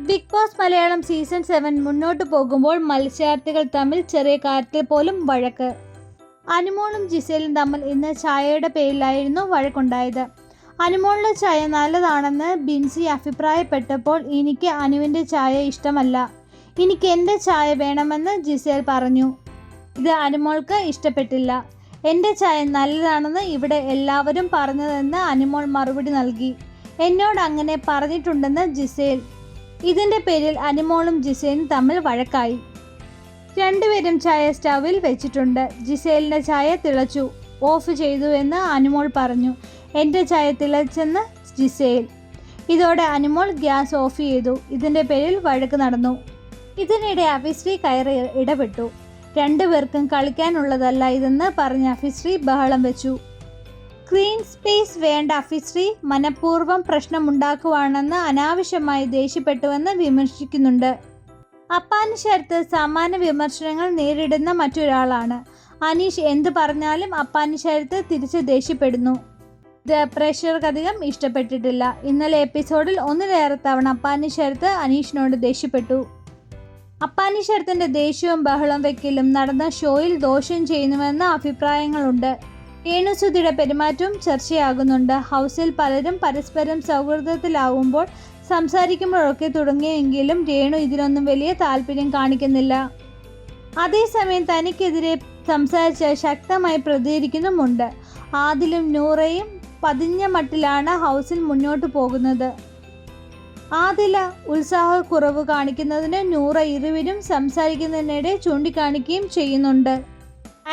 Big boss Malayalam season 7 മുന്നോട്ട് പോകുമ്പോൾ മത്സരാർത്ഥികൾ തമ്മിൽ ചെറിയ കാര്യത്തിൽ പോലും വഴക്ക്. അനുമോളും ജിസേലും തമ്മിൽ ഇന്ന് ചായയുടെ പേരിലായിരുന്നു വഴക്കുണ്ടായത്. അനുമോളുടെ ചായ നല്ലതാണെന്ന് ബിൻസി അഭിപ്രായപ്പെട്ടപ്പോൾ എനിക്ക് അനുവിൻ്റെ ചായ ഇഷ്ടമല്ല, എനിക്ക് എൻ്റെ ചായ വേണമെന്ന് ജിസേൽ പറഞ്ഞു. ഇത് അനുമോൾക്ക് ഇഷ്ടപ്പെട്ടില്ല. എൻ്റെ ചായ നല്ലതാണെന്ന് ഇവിടെ എല്ലാവരും പറഞ്ഞതെന്ന് അനുമോൾ മറുപടി നൽകി. എന്നോട് അങ്ങനെ പറഞ്ഞിട്ടുണ്ടെന്ന് ജിസേൽ. ഇതിൻ്റെ പേരിൽ അനുമോളും ജിസേലും തമ്മിൽ വഴക്കായി. രണ്ടുപേരും ചായ സ്റ്റവിൽ വെച്ചിട്ടുണ്ട്. ജിസേലിൻ്റെ ചായ തിളച്ചു, ഓഫ് ചെയ്തു എന്ന് അനുമോൾ പറഞ്ഞു. എൻ്റെ ചായ തിളച്ചെന്ന് ജിസേൽ. ഇതോടെ അനുമോൾ ഗ്യാസ് ഓഫ് ചെയ്തു. ഇതിൻ്റെ പേരിൽ വഴക്ക് നടന്നു. ഇതിനിടെ അഭിശ്രീ കയറി ഇടപെട്ടു. രണ്ടുപേർക്കും കളിക്കാനുള്ളതല്ല ഇതെന്ന് പറഞ്ഞ അഭിശ്രീ ബഹളം വെച്ചു. സ്ക്രീൻ സ്പേസ് വേണ്ട അഭിശ്രീ മനഃപൂർവ്വം പ്രശ്നമുണ്ടാക്കുവാണെന്ന് അനാവശ്യമായി ദേഷ്യപ്പെട്ടുവെന്ന് വിമർശിക്കുന്നുണ്ട്. അപ്പാനി ശരത്ത് സമാന വിമർശനങ്ങൾ നേരിടുന്ന മറ്റൊരാളാണ്. അനീഷ് എന്ത് പറഞ്ഞാലും അപ്പാനി ശരത്ത് തിരിച്ച് ദേഷ്യപ്പെടുന്നു. ഇത് പ്രേക്ഷകർക്കധികം ഇഷ്ടപ്പെട്ടിട്ടില്ല. ഇന്നലെ എപ്പിസോഡിൽ ഒന്നിലേറെ തവണ അപ്പാനി ശരത്ത് അനീഷിനോട് ദേഷ്യപ്പെട്ടു. അപ്പാനി ശരത്തിൻ്റെ ദേഷ്യവും ബഹളം വെക്കലും നടന്ന ഷോയിൽ ദോഷം ചെയ്യുന്നുവെന്ന അഭിപ്രായങ്ങളുണ്ട്. രേണുസുധിയുടെ പെരുമാറ്റവും ചർച്ചയാകുന്നുണ്ട്. ഹൗസിൽ പലരും പരസ്പരം സൗഹൃദത്തിലാവുമ്പോൾ സംസാരിക്കുമ്പോഴൊക്കെ തുടങ്ങിയെങ്കിലും രേണു ഇതിനൊന്നും വലിയ താല്പര്യം കാണിക്കുന്നില്ല. അതേസമയം തനിക്കെതിരെ സംസാരിച്ച് ശക്തമായി പ്രതികരിക്കുന്നുമുണ്ട്. ആദിലും നൂറയും പതിഞ്ഞ മട്ടിലാണ് ഹൗസിൽ മുന്നോട്ട് പോകുന്നത്. ആദില ഉത്സാഹക്കുറവ് കാണിക്കുന്നതിന് നൂറ ഇരുവരും സംസാരിക്കുന്നതിനിടെ ചൂണ്ടിക്കാണിക്കുകയും ചെയ്യുന്നുണ്ട്.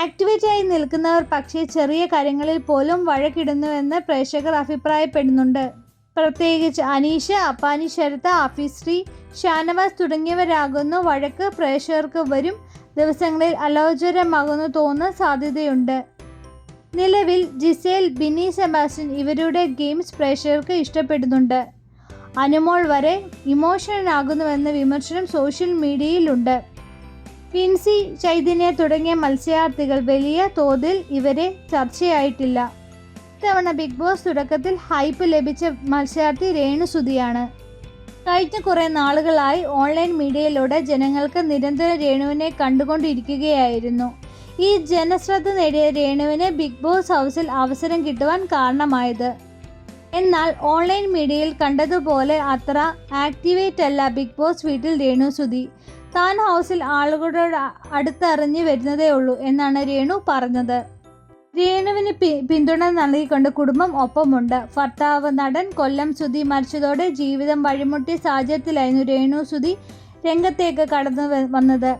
ആക്ടിവേറ്റായി നിൽക്കുന്നവർ പക്ഷേ ചെറിയ കാര്യങ്ങളിൽ പോലും വഴക്കിടുന്നുവെന്ന് പ്രേക്ഷകർ അഭിപ്രായപ്പെടുന്നുണ്ട്. പ്രത്യേകിച്ച് അനീഷ്, അപ്പാനി ശരത്ത്, അഭിശ്രീ, ഷാനവാസ് തുടങ്ങിയവരാകുന്നു വഴക്ക് പ്രേക്ഷകർക്ക് വരും ദിവസങ്ങളിൽ അലോചരമാകുന്നു തോന്നുന്ന സാധ്യതയുണ്ട്. നിലവിൽ ജിസേൽ, ബിന്നി സെബാസ്റ്റ്യൻ ഇവരുടെ ഗെയിംസ് പ്രേക്ഷകർക്ക് ഇഷ്ടപ്പെടുന്നുണ്ട്. അനുമോൾ വരെ ഇമോഷണൽ ആകുന്നുവെന്ന വിമർശനം സോഷ്യൽ മീഡിയയിലുണ്ട്. ബിൻസി, ചൈതന്യ തുടങ്ങിയ മത്സരാർത്ഥികൾ വലിയ തോതിൽ ഇവരെ ചർച്ചയായിട്ടില്ല. ഇത്തവണ ബിഗ് ബോസ് തുടക്കത്തിൽ ഹൈപ്പ് ലഭിച്ച മത്സരാർത്ഥി രേണുസുധിയാണ്. കഴിഞ്ഞ കുറേ നാളുകളായി ഓൺലൈൻ മീഡിയയിലൂടെ ജനങ്ങൾക്ക് നിരന്തരം രേണുവിനെ കണ്ടുകൊണ്ടിരിക്കുകയായിരുന്നു. ഈ ജനശ്രദ്ധ നേടിയ രേണുവിന് ബിഗ് ബോസ് ഹൗസിൽ അവസരം കിട്ടുവാൻ കാരണമായത്. എന്നാൽ ഓൺലൈൻ മീഡിയയിൽ കണ്ടതുപോലെ അത്ര ആക്ടിവേറ്റ് അല്ല ബിഗ് ബോസ് വീട്ടിൽ രേണുസുധി. താൻ ഹൗസിൽ ആളുകളോട് അടുത്തറിഞ്ഞു വരുന്നതേ ഉള്ളൂ എന്നാണ് രേണു പറഞ്ഞത്. രേണുവിന് പിന്തുണ നൽകിക്കൊണ്ട് കുടുംബം ഒപ്പമുണ്ട്. ഭർത്താവ് നടൻ കൊല്ലം സുധി മരിച്ചതോടെ ജീവിതം വഴിമുട്ടിയ സാഹചര്യത്തിലായിരുന്നു രേണുസുധി രംഗത്തേക്ക് കടന്നു വന്നത്.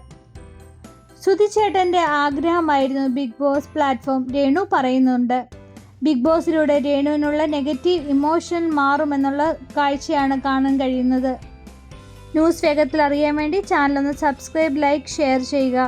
സുധിച്ചേട്ടൻ്റെ ആഗ്രഹമായിരുന്നു ബിഗ് ബോസ് പ്ലാറ്റ്ഫോം. രേണു പറയുന്നുണ്ട്. ബിഗ് ബോസിലൂടെ രേണുവിനുള്ള നെഗറ്റീവ് ഇമോഷൻ മാറുമെന്നുള്ള കാഴ്ചയാണ് കാണാൻ കഴിയുന്നത്. ന്യൂസ് വേഗത്തിൽ അറിയാൻ വേണ്ടി ചാനൽ ഒന്ന് സബ്സ്ക്രൈബ്, ലൈക്ക്, ഷെയർ ചെയ്യുക.